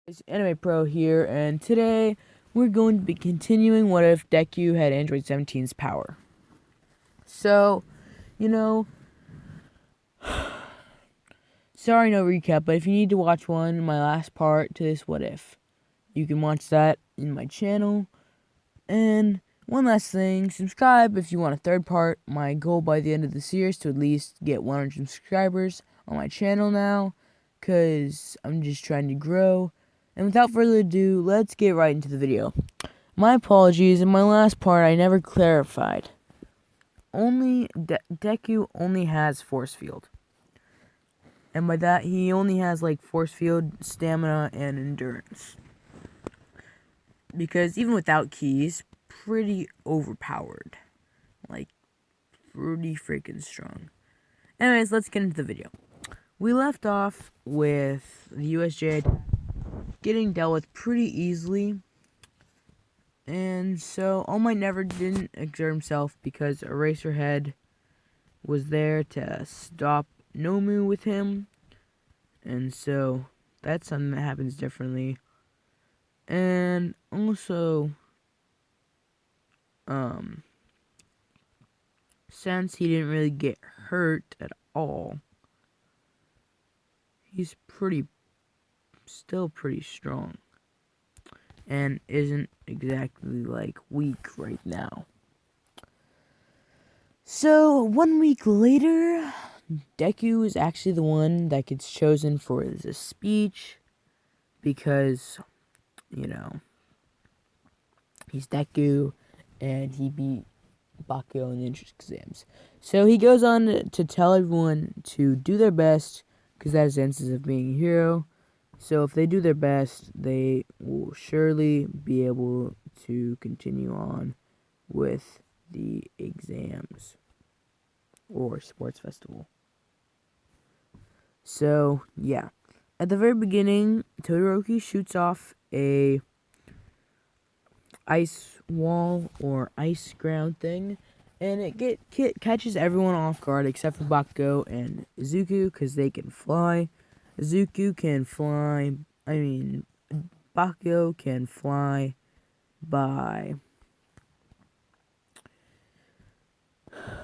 It's Anime Pro here, and today we're going to be continuing what if Deku had Android 17's power. So, you know, sorry no recap, but if you need to watch my last part to this what if, you can watch that in my channel. And one last thing, subscribe if you want a third part. My goal by the end of this year is to at least get 100 subscribers on my channel now, because I'm just trying to grow. And without further ado, let's get right into the video. My apologies, in my last part I never clarified. Deku only has force field. And by that, he only has like force field, stamina, and endurance. Because even without keys, pretty overpowered. Like, pretty freaking strong. Anyways, let's get into the video. We left off with the USJ getting dealt with pretty easily. And so All Might never didn't exert himself because Eraserhead was there to stop Nomu with him. And so that's something that happens differently. And also, since he didn't really get hurt at all, he's still pretty strong. And isn't exactly, like, weak right now. So, 1 week later, Deku is actually the one that gets chosen for the speech. Because, you know, he's Deku, and he beat Bakugo in the entrance exams. So he goes on to tell everyone to do their best, because that is the essence of being a hero. So if they do their best, they will surely be able to continue on with the exams or sports festival. So, yeah. At the very beginning, Todoroki shoots off a ice wall or ice ground thing, and it catches everyone off guard except for Bakugo and Izuku, because they can fly. Bakugo can fly by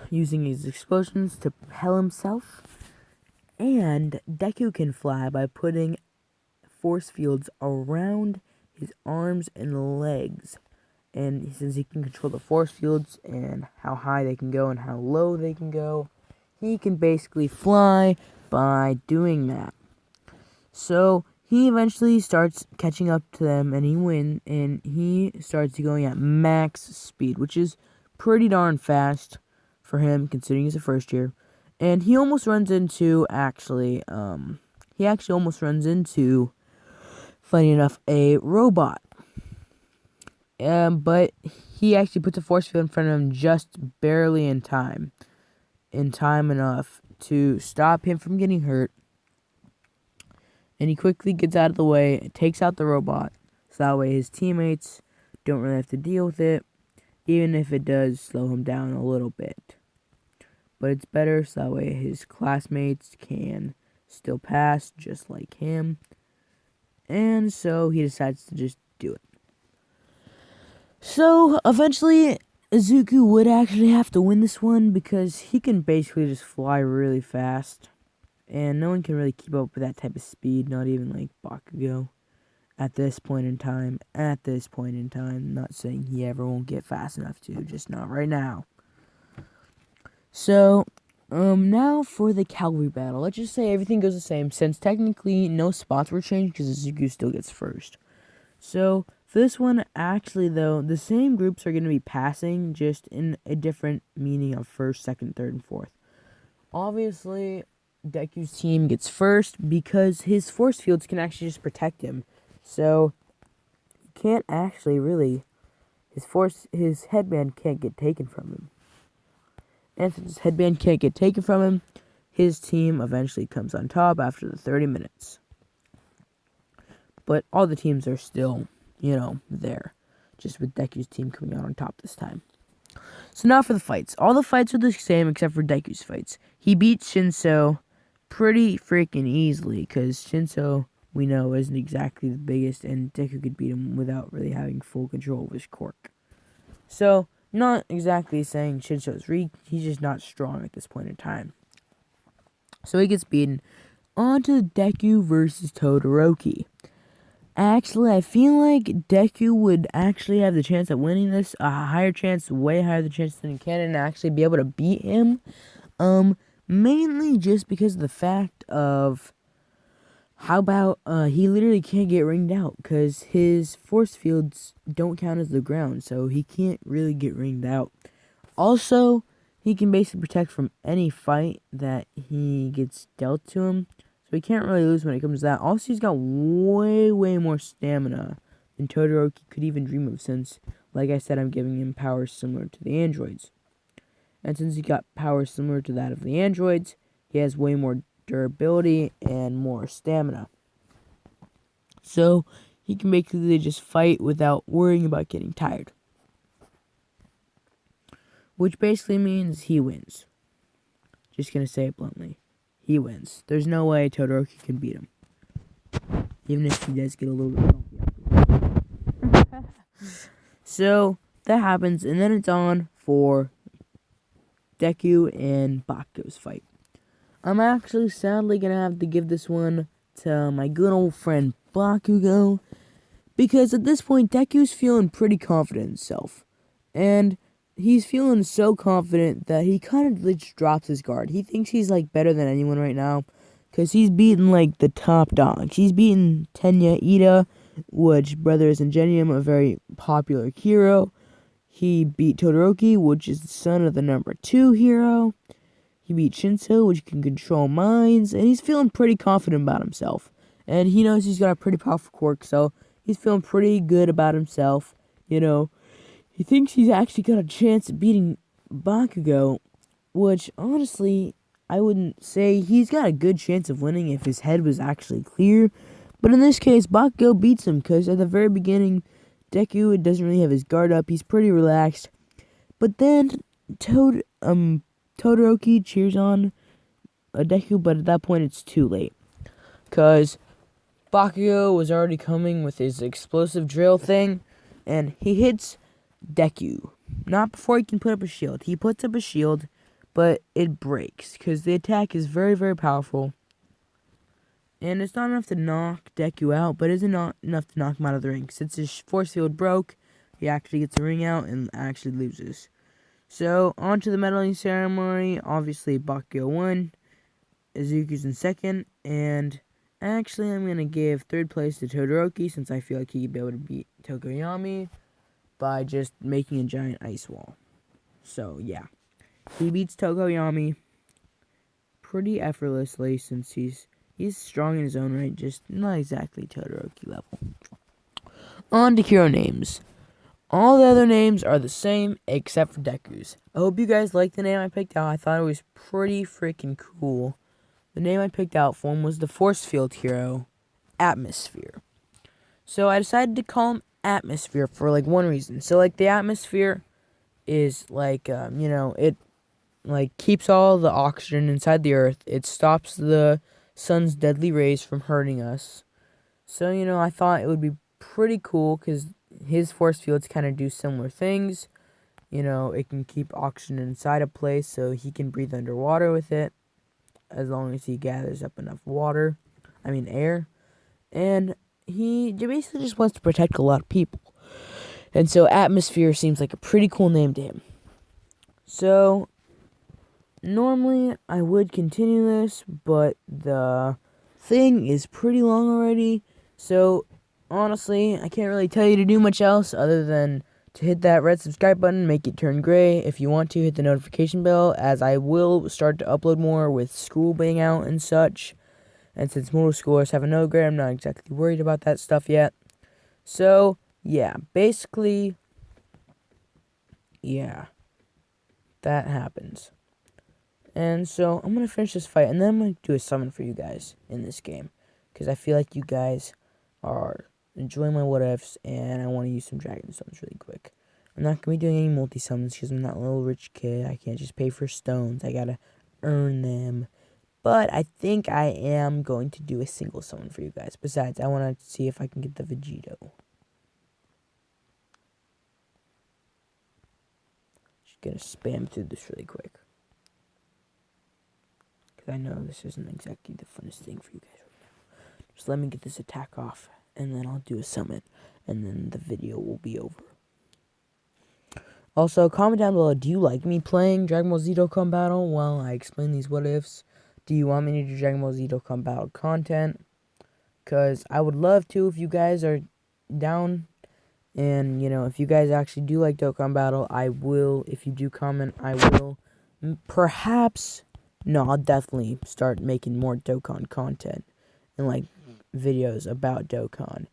using his explosions to propel himself, and Deku can fly by putting force fields around his arms and legs. And since he can control the force fields and how high they can go and how low they can go, he can basically fly by doing that. So he eventually starts catching up to them, and he starts going at max speed, which is pretty darn fast for him considering he's a first year. And he almost runs into funny enough, a robot. But he actually puts a force field in front of him just barely in time enough to stop him from getting hurt. And he quickly gets out of the way, takes out the robot, so that way his teammates don't really have to deal with it, even if it does slow him down a little bit. But it's better, so that way his classmates can still pass just like him. And so he decides to just do it. So eventually, Izuku would actually have to win this one because he can basically just fly really fast. And no one can really keep up with that type of speed, not even like Bakugo at this point in time. Not saying he ever won't get fast enough to, just not right now. So, now for the cavalry battle. Let's just say everything goes the same, since technically no spots were changed because Izuku still gets first. So, for this one, actually though, the same groups are going to be passing, just in a different meaning of first, second, third, and fourth. Obviously, Deku's team gets first because his force fields can actually just protect him. So, he can't actually really, his headband can't get taken from him. And since his headband can't get taken from him, his team eventually comes on top after the 30 minutes. But all the teams are still, there. Just with Deku's team coming out on top this time. So now for the fights. All the fights are the same except for Deku's fights. He beats Shinso pretty freaking easily, because Shinso we know isn't exactly the biggest, and Deku could beat him without really having full control of his quirk. So, not exactly saying Shinso's weak, he's just not strong at this point in time. So he gets beaten. On to Deku versus Todoroki. Actually, I feel like Deku would actually have the chance at winning this, a higher chance, way higher the chance than Cannon, and actually be able to beat him. Mainly just because of the fact of how about he literally can't get ringed out because his force fields don't count as the ground, so he can't really get ringed out. Also, he can basically protect from any fight that he gets dealt to him, so he can't really lose when it comes to that. Also, he's got way more stamina than Todoroki could even dream of, since, like I said, I'm giving him powers similar to the androids. And since he got powers similar to that of the androids, he has way more durability and more stamina. So he can basically just fight without worrying about getting tired. Which basically means he wins. Just gonna say it bluntly. He wins. There's no way Todoroki can beat him. Even if he does get a little bit bumpy. So that happens, and then it's on for Deku and Bakugo's fight. I'm actually sadly gonna have to give this one to my good old friend Bakugo, because at this point Deku's feeling pretty confident in himself, and he's feeling so confident that he kind of just drops his guard. He thinks he's like better than anyone right now, because he's beaten like the top dogs. He's beaten Tenya Ida, which brother is Ingenium, a very popular hero. He beat Todoroki, which is the son of the number 2 hero. He beat Shinso, which can control minds, and he's feeling pretty confident about himself. And he knows he's got a pretty powerful quirk, so he's feeling pretty good about himself. You know, he thinks he's actually got a chance at beating Bakugo, which, honestly, I wouldn't say he's got a good chance of winning if his head was actually clear. But in this case, Bakugo beats him, because at the very beginning, Deku doesn't really have his guard up. He's pretty relaxed. But then, Todoroki cheers on Deku, but at that point it's too late, because Bakugo was already coming with his explosive drill thing, and he hits Deku. Not before he can put up a shield. He puts up a shield, but it breaks, because the attack is very powerful. And it's not enough to knock Deku out, but isn't not enough to knock him out of the ring. Since his force field broke, he actually gets the ring out and actually loses. So, on to the medaling ceremony. Obviously, Bakugo won. Izuku's in second. And actually, I'm going to give third place to Todoroki, since I feel like he could be able to beat Tokoyami by just making a giant ice wall. So, yeah. He beats Tokoyami pretty effortlessly, since he's strong in his own right, just not exactly Todoroki level. On to hero names. All the other names are the same except for Deku's. I hope you guys liked the name I picked out. I thought it was pretty freaking cool. The name I picked out for him was the Force Field hero, Atmosphere. So I decided to call him Atmosphere for like one reason. So like the atmosphere is like, it like keeps all the oxygen inside the earth. It stops the sun's deadly rays from hurting us. So, I thought it would be pretty cool, because his force fields kind of do similar things. It can keep oxygen inside a place so he can breathe underwater with it, as long as he gathers up enough air. And he basically just wants to protect a lot of people. And so Atmosphere seems like a pretty cool name to him. So, normally I would continue this, but the thing is pretty long already. So, honestly, I can't really tell you to do much else other than to hit that red subscribe button, make it turn gray. If you want to, hit the notification bell, as I will start to upload more with school being out and such. And since middle schoolers have a no grade, I'm not exactly worried about that stuff yet. So, yeah, basically, yeah, that happens. And so, I'm going to finish this fight, and then I'm going to do a summon for you guys in this game, because I feel like you guys are enjoying my what ifs, and I want to use some dragon stones really quick. I'm not going to be doing any multi-summons, because I'm not a little rich kid. I can't just pay for stones. I got to earn them. But I think I am going to do a single summon for you guys. Besides, I want to see if I can get the Vegito. Just gonna spam through this really quick. Because I know this isn't exactly the funnest thing for you guys right now. Just let me get this attack off, and then I'll do a summon, and then the video will be over. Also, comment down below, do you like me playing Dragon Ball Z Dokkan Battle while I explain these what-ifs? Do you want me to do Dragon Ball Z Dokkan Battle content? Because I would love to if you guys are down. And, you know, if you guys actually do like Dokkan Battle, I will. If you do comment, I will. Perhaps, no, I'll definitely start making more Dokkan content. And, like, videos about Dokkan.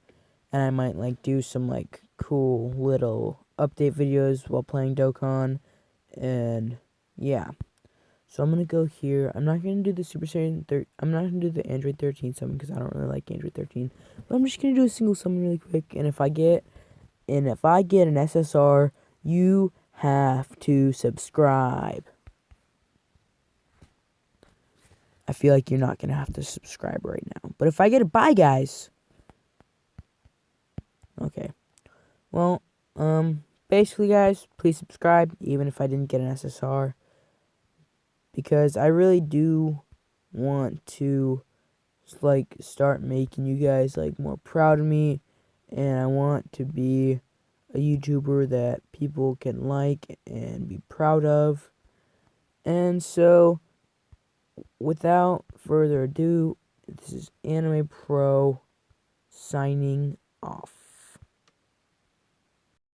And I might, like, do some, like, cool little update videos while playing Dokkan. And, yeah. So I'm going to go here. I'm not going to do the Super Saiyan I'm not going to do the Android 13 summon because I don't really like Android 13. But I'm just going to do a single summon really quick. And if I get an SSR, you have to subscribe. I feel like you're not going to have to subscribe right now. But if I get it, bye, guys. Okay. Well, basically, guys, please subscribe, even if I didn't get an SSR. Because I really do want to, like, start making you guys, like, more proud of me. And I want to be a YouTuber that people can like and be proud of. And so, without further ado, this is Anime Pro signing off.